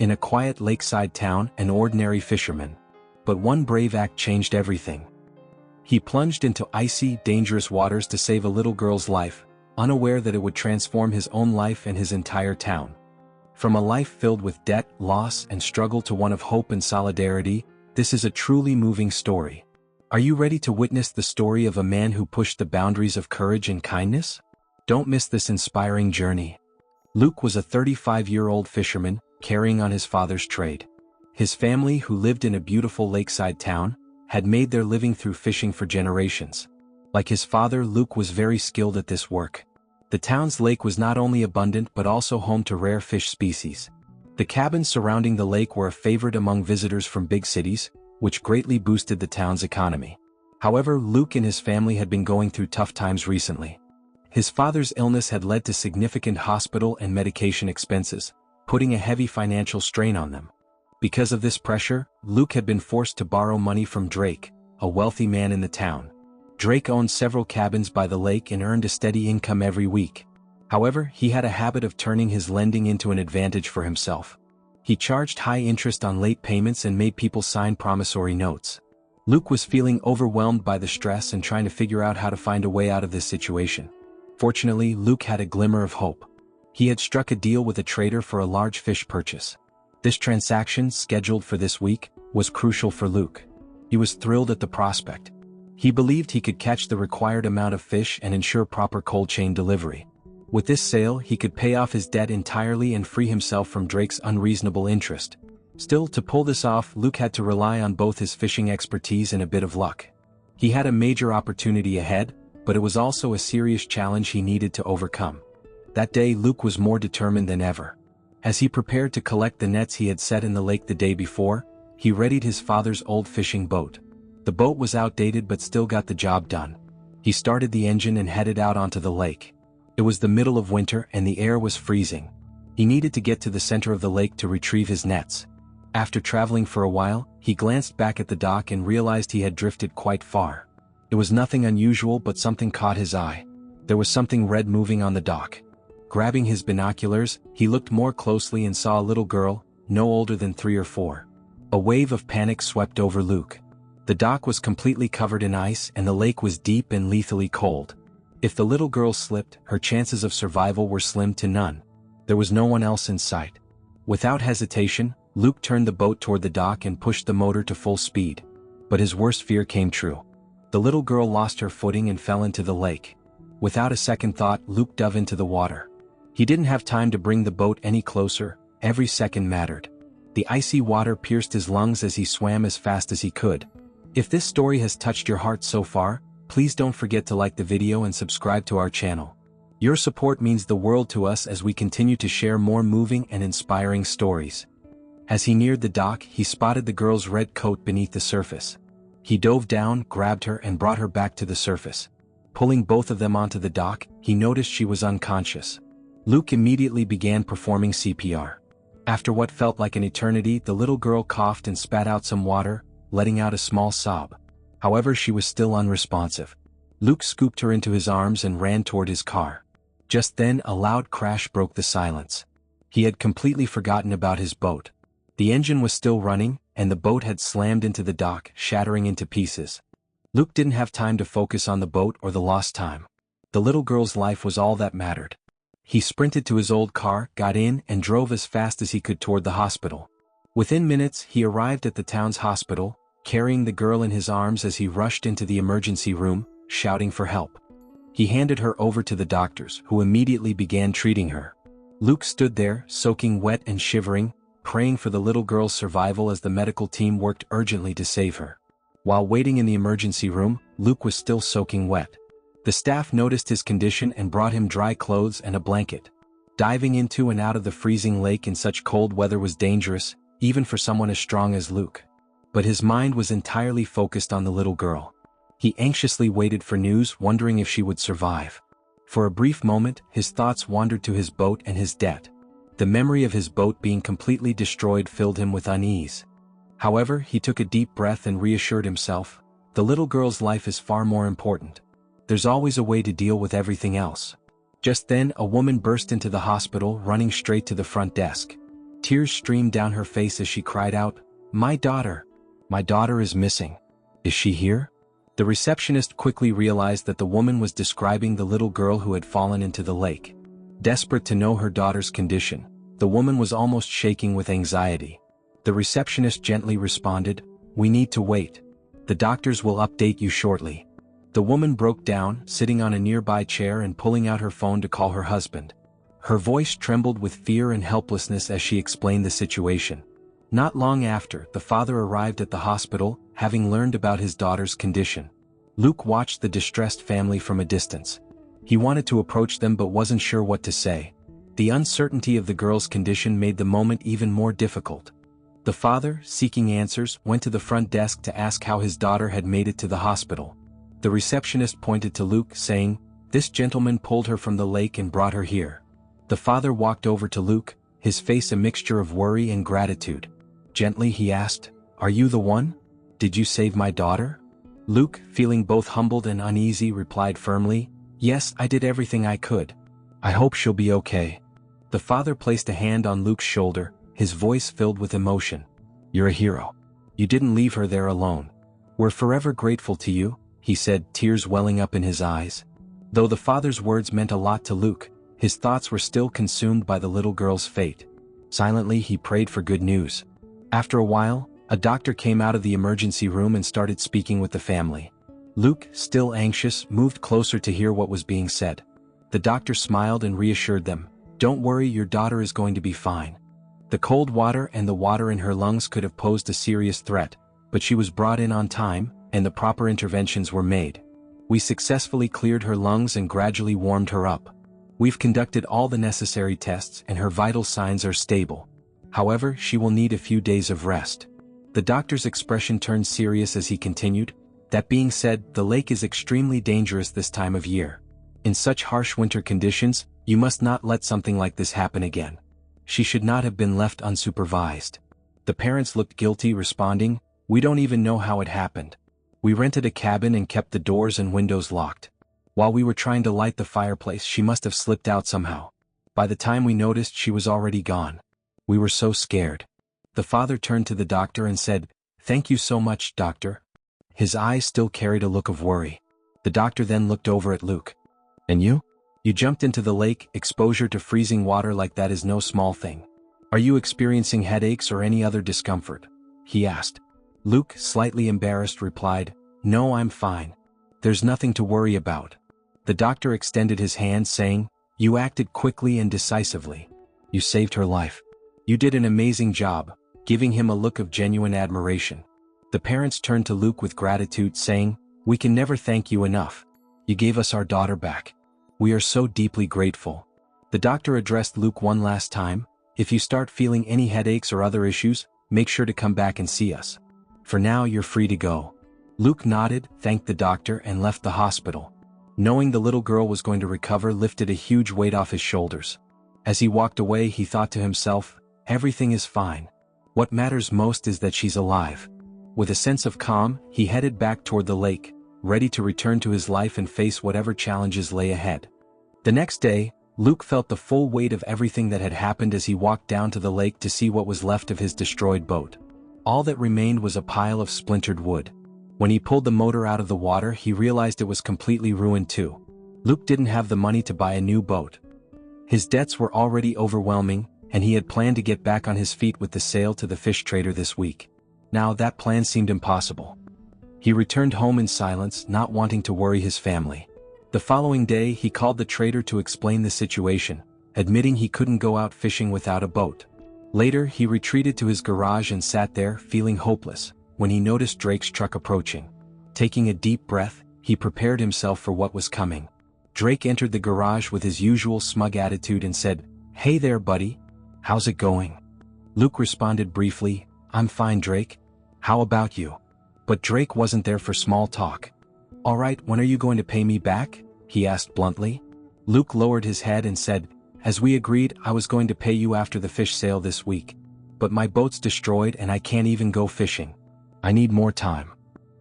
In a quiet lakeside town, an ordinary fisherman. But one brave act changed everything. He plunged into icy, dangerous waters to save a little girl's life, unaware that it would transform his own life and his entire town. From a life filled with debt, loss, and struggle to one of hope and solidarity, this is a truly moving story. Are you ready to witness the story of a man who pushed the boundaries of courage and kindness? Don't miss this inspiring journey. Luke was a 35-year-old fisherman, carrying on his father's trade. His family, who lived in a beautiful lakeside town, had made their living through fishing for generations. Like his father, Luke was very skilled at this work. The town's lake was not only abundant but also home to rare fish species. The cabins surrounding the lake were a favorite among visitors from big cities, which greatly boosted the town's economy. However, Luke and his family had been going through tough times recently. His father's illness had led to significant hospital and medication expenses, putting a heavy financial strain on them. Because of this pressure, Luke had been forced to borrow money from Drake, a wealthy man in the town. Drake owned several cabins by the lake and earned a steady income every week. However, he had a habit of turning his lending into an advantage for himself. He charged high interest on late payments and made people sign promissory notes. Luke was feeling overwhelmed by the stress and trying to figure out how to find a way out of this situation. Fortunately, Luke had a glimmer of hope. He had struck a deal with a trader for a large fish purchase. This transaction, scheduled for this week, was crucial for Luke. He was thrilled at the prospect. He believed he could catch the required amount of fish and ensure proper cold chain delivery. With this sale, he could pay off his debt entirely and free himself from Drake's unreasonable interest. Still, to pull this off, Luke had to rely on both his fishing expertise and a bit of luck. He had a major opportunity ahead, but it was also a serious challenge he needed to overcome. That day, Luke was more determined than ever. As he prepared to collect the nets he had set in the lake the day before, he readied his father's old fishing boat. The boat was outdated but still got the job done. He started the engine and headed out onto the lake. It was the middle of winter and the air was freezing. He needed to get to the center of the lake to retrieve his nets. After traveling for a while, he glanced back at the dock and realized he had drifted quite far. It was nothing unusual, but something caught his eye. There was something red moving on the dock. Grabbing his binoculars, he looked more closely and saw a little girl, no older than 3 or 4. A wave of panic swept over Luke. The dock was completely covered in ice and the lake was deep and lethally cold. If the little girl slipped, her chances of survival were slim to none. There was no one else in sight. Without hesitation, Luke turned the boat toward the dock and pushed the motor to full speed. But his worst fear came true. The little girl lost her footing and fell into the lake. Without a second thought, Luke dove into the water. He didn't have time to bring the boat any closer. Every second mattered. The icy water pierced his lungs as he swam as fast as he could. If this story has touched your heart so far, please don't forget to like the video and subscribe to our channel. Your support means the world to us as we continue to share more moving and inspiring stories. As he neared the dock, he spotted the girl's red coat beneath the surface. He dove down, grabbed her, and brought her back to the surface. Pulling both of them onto the dock, he noticed she was unconscious. Luke immediately began performing CPR. After what felt like an eternity, the little girl coughed and spat out some water, letting out a small sob. However, she was still unresponsive. Luke scooped her into his arms and ran toward his car. Just then, a loud crash broke the silence. He had completely forgotten about his boat. The engine was still running, and the boat had slammed into the dock, shattering into pieces. Luke didn't have time to focus on the boat or the lost time. The little girl's life was all that mattered. He sprinted to his old car, got in, and drove as fast as he could toward the hospital. Within minutes, he arrived at the town's hospital, carrying the girl in his arms as he rushed into the emergency room, shouting for help. He handed her over to the doctors, who immediately began treating her. Luke stood there, soaking wet and shivering, praying for the little girl's survival as the medical team worked urgently to save her. While waiting in the emergency room, Luke was still soaking wet. The staff noticed his condition and brought him dry clothes and a blanket. Diving into and out of the freezing lake in such cold weather was dangerous, even for someone as strong as Luke. But his mind was entirely focused on the little girl. He anxiously waited for news, wondering if she would survive. For a brief moment, his thoughts wandered to his boat and his debt. The memory of his boat being completely destroyed filled him with unease. However, he took a deep breath and reassured himself, the little girl's life is far more important. There's always a way to deal with everything else. Just then, a woman burst into the hospital, running straight to the front desk. Tears streamed down her face as she cried out, "My daughter! My daughter is missing. Is she here?" The receptionist quickly realized that the woman was describing the little girl who had fallen into the lake. Desperate to know her daughter's condition, the woman was almost shaking with anxiety. The receptionist gently responded, "We need to wait. The doctors will update you shortly." The woman broke down, sitting on a nearby chair and pulling out her phone to call her husband. Her voice trembled with fear and helplessness as she explained the situation. Not long after, the father arrived at the hospital, having learned about his daughter's condition. Luke watched the distressed family from a distance. He wanted to approach them but wasn't sure what to say. The uncertainty of the girl's condition made the moment even more difficult. The father, seeking answers, went to the front desk to ask how his daughter had made it to the hospital. The receptionist pointed to Luke, saying, "This gentleman pulled her from the lake and brought her here." The father walked over to Luke, his face a mixture of worry and gratitude. Gently he asked, "Are you the one? Did you save my daughter?" Luke, feeling both humbled and uneasy, replied firmly, "Yes, I did everything I could. I hope she'll be okay." The father placed a hand on Luke's shoulder, his voice filled with emotion. "You're a hero. You didn't leave her there alone. We're forever grateful to you," he said, tears welling up in his eyes. Though the father's words meant a lot to Luke, his thoughts were still consumed by the little girl's fate. Silently he prayed for good news. After a while, a doctor came out of the emergency room and started speaking with the family. Luke, still anxious, moved closer to hear what was being said. The doctor smiled and reassured them, "Don't worry, your daughter is going to be fine." The cold water and the water in her lungs could have posed a serious threat, but she was brought in on time, and the proper interventions were made. We successfully cleared her lungs and gradually warmed her up. We've conducted all the necessary tests and her vital signs are stable. However, she will need a few days of rest. The doctor's expression turned serious as he continued, "That being said, the lake is extremely dangerous this time of year. In such harsh winter conditions, you must not let something like this happen again. She should not have been left unsupervised." The parents looked guilty, responding, "We don't even know how it happened. We rented a cabin and kept the doors and windows locked. While we were trying to light the fireplace, she must have slipped out somehow. By the time we noticed, she was already gone. We were so scared." The father turned to the doctor and said, "Thank you so much, doctor." His eyes still carried a look of worry. The doctor then looked over at Luke. "And you? You jumped into the lake. Exposure to freezing water like that is no small thing. Are you experiencing headaches or any other discomfort?" he asked. Luke, slightly embarrassed, replied, "No, I'm fine. There's nothing to worry about." The doctor extended his hand, saying, "You acted quickly and decisively. You saved her life. You did an amazing job," giving him a look of genuine admiration. The parents turned to Luke with gratitude, saying, "We can never thank you enough. You gave us our daughter back. We are so deeply grateful." The doctor addressed Luke one last time, "If you start feeling any headaches or other issues, make sure to come back and see us. For now, you're free to go." Luke nodded, thanked the doctor, and left the hospital. Knowing the little girl was going to recover lifted a huge weight off his shoulders. As he walked away, he thought to himself, "Everything is fine. What matters most is that she's alive." With a sense of calm, he headed back toward the lake, ready to return to his life and face whatever challenges lay ahead. The next day, Luke felt the full weight of everything that had happened as he walked down to the lake to see what was left of his destroyed boat. All that remained was a pile of splintered wood. When he pulled the motor out of the water, he realized it was completely ruined too. Luke didn't have the money to buy a new boat. His debts were already overwhelming, and he had planned to get back on his feet with the sale to the fish trader this week. Now that plan seemed impossible. He returned home in silence, not wanting to worry his family. The following day, he called the trader to explain the situation, admitting he couldn't go out fishing without a boat. Later, he retreated to his garage and sat there, feeling hopeless, when he noticed Drake's truck approaching. Taking a deep breath, he prepared himself for what was coming. Drake entered the garage with his usual smug attitude and said, "Hey there, buddy. How's it going?" Luke responded briefly, "I'm fine, Drake. How about you?" But Drake wasn't there for small talk. "All right, when are you going to pay me back?" he asked bluntly. Luke lowered his head and said, "As we agreed, I was going to pay you after the fish sale this week. But my boat's destroyed and I can't even go fishing. I need more time."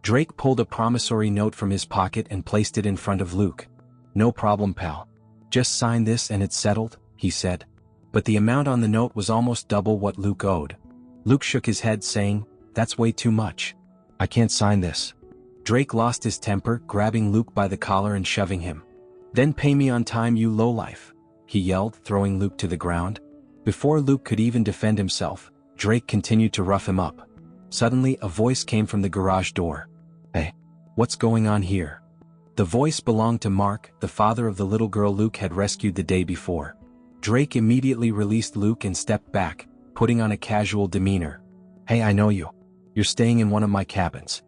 Drake pulled a promissory note from his pocket and placed it in front of Luke. "No problem, pal. Just sign this and it's settled," he said. But the amount on the note was almost double what Luke owed. Luke shook his head saying, "That's way too much. I can't sign this." Drake lost his temper, grabbing Luke by the collar and shoving him. "Then pay me on time, you lowlife," he yelled, throwing Luke to the ground. Before Luke could even defend himself, Drake continued to rough him up. Suddenly, a voice came from the garage door. "Hey, what's going on here?" The voice belonged to Mark, the father of the little girl Luke had rescued the day before. Drake immediately released Luke and stepped back, putting on a casual demeanor. "Hey, I know you. You're staying in one of my cabins.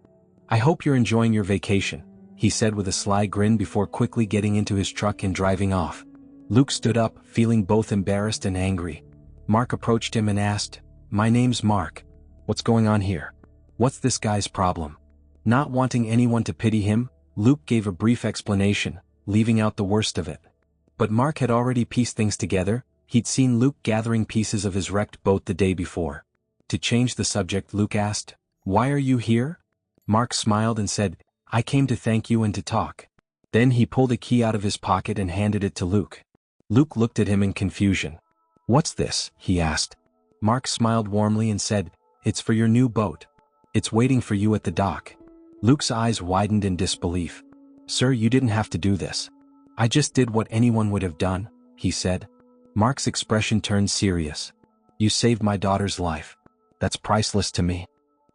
I hope you're enjoying your vacation," he said with a sly grin before quickly getting into his truck and driving off. Luke stood up, feeling both embarrassed and angry. Mark approached him and asked, "My name's Mark. What's going on here? What's this guy's problem?" Not wanting anyone to pity him, Luke gave a brief explanation, leaving out the worst of it. But Mark had already pieced things together. He'd seen Luke gathering pieces of his wrecked boat the day before. To change the subject, Luke asked, "Why are you here?" Mark smiled and said, "I came to thank you and to talk." Then he pulled a key out of his pocket and handed it to Luke. Luke looked at him in confusion. "What's this?" he asked. Mark smiled warmly and said, "It's for your new boat. It's waiting for you at the dock." Luke's eyes widened in disbelief. "Sir, you didn't have to do this. I just did what anyone would have done," he said. Mark's expression turned serious. "You saved my daughter's life. That's priceless to me.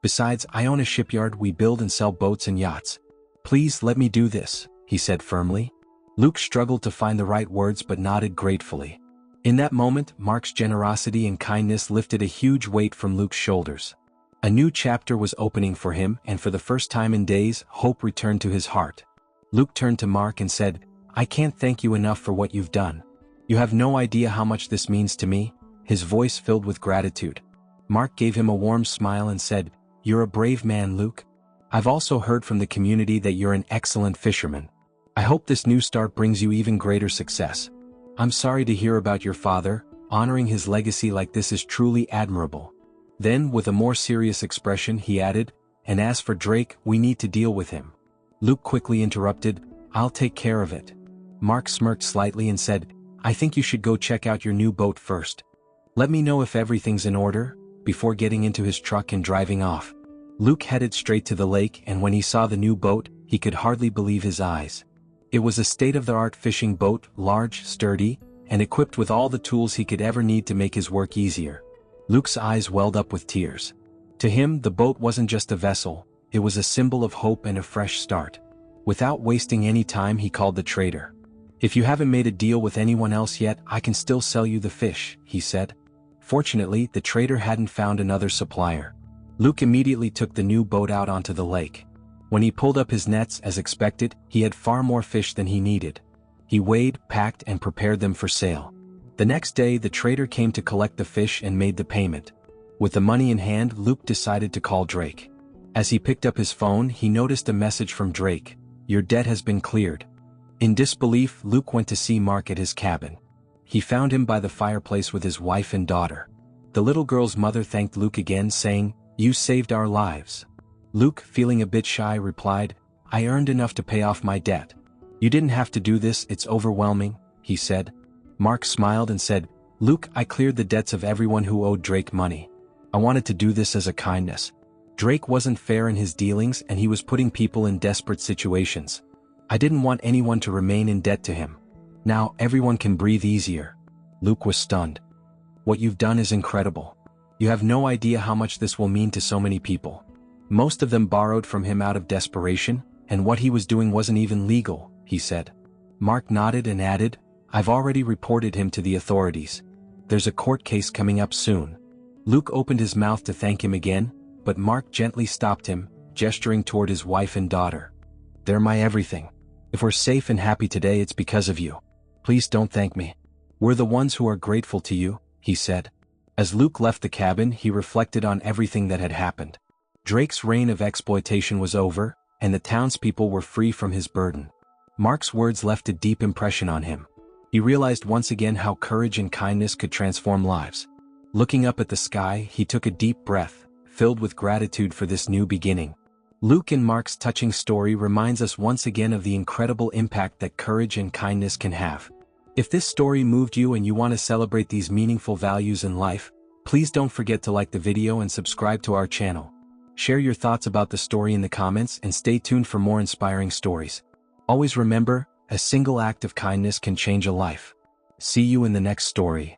Besides, I own a shipyard. We build and sell boats and yachts. Please let me do this," he said firmly. Luke struggled to find the right words but nodded gratefully. In that moment, Mark's generosity and kindness lifted a huge weight from Luke's shoulders. A new chapter was opening for him, and for the first time in days, hope returned to his heart. Luke turned to Mark and said, "I can't thank you enough for what you've done. You have no idea how much this means to me," his voice filled with gratitude. Mark gave him a warm smile and said, "You're a brave man, Luke. I've also heard from the community that you're an excellent fisherman. I hope this new start brings you even greater success. I'm sorry to hear about your father. Honoring his legacy like this is truly admirable." Then, with a more serious expression, he added, "And as for Drake, we need to deal with him." Luke quickly interrupted, "I'll take care of it." Mark smirked slightly and said, "I think you should go check out your new boat first. Let me know if everything's in order," before getting into his truck and driving off. Luke headed straight to the lake, and when he saw the new boat, he could hardly believe his eyes. It was a state-of-the-art fishing boat, large, sturdy, and equipped with all the tools he could ever need to make his work easier. Luke's eyes welled up with tears. To him, the boat wasn't just a vessel, it was a symbol of hope and a fresh start. Without wasting any time, he called the trader. "If you haven't made a deal with anyone else yet, I can still sell you the fish," he said. Fortunately, the trader hadn't found another supplier. Luke immediately took the new boat out onto the lake. When he pulled up his nets, as expected, he had far more fish than he needed. He weighed, packed, and prepared them for sale. The next day, the trader came to collect the fish and made the payment. With the money in hand, Luke decided to call Drake. As he picked up his phone, he noticed a message from Drake. "Your debt has been cleared." In disbelief, Luke went to see Mark at his cabin. He found him by the fireplace with his wife and daughter. The little girl's mother thanked Luke again, saying, "You saved our lives." Luke, feeling a bit shy, replied, "I earned enough to pay off my debt. You didn't have to do this, it's overwhelming," he said. Mark smiled and said, "Luke, I cleared the debts of everyone who owed Drake money. I wanted to do this as a kindness. Drake wasn't fair in his dealings and he was putting people in desperate situations. I didn't want anyone to remain in debt to him. Now everyone can breathe easier." Luke was stunned. "What you've done is incredible. You have no idea how much this will mean to so many people. Most of them borrowed from him out of desperation, and what he was doing wasn't even legal," he said. Mark nodded and added, "I've already reported him to the authorities. There's a court case coming up soon." Luke opened his mouth to thank him again, but Mark gently stopped him, gesturing toward his wife and daughter. "They're my everything. If we're safe and happy today, it's because of you. Please don't thank me. We're the ones who are grateful to you," he said. As Luke left the cabin, he reflected on everything that had happened. Drake's reign of exploitation was over, and the townspeople were free from his burden. Mark's words left a deep impression on him. He realized once again how courage and kindness could transform lives. Looking up at the sky, he took a deep breath, filled with gratitude for this new beginning. Luke and Mark's touching story reminds us once again of the incredible impact that courage and kindness can have. If this story moved you and you want to celebrate these meaningful values in life, please don't forget to like the video and subscribe to our channel. Share your thoughts about the story in the comments and stay tuned for more inspiring stories. Always remember, a single act of kindness can change a life. See you in the next story.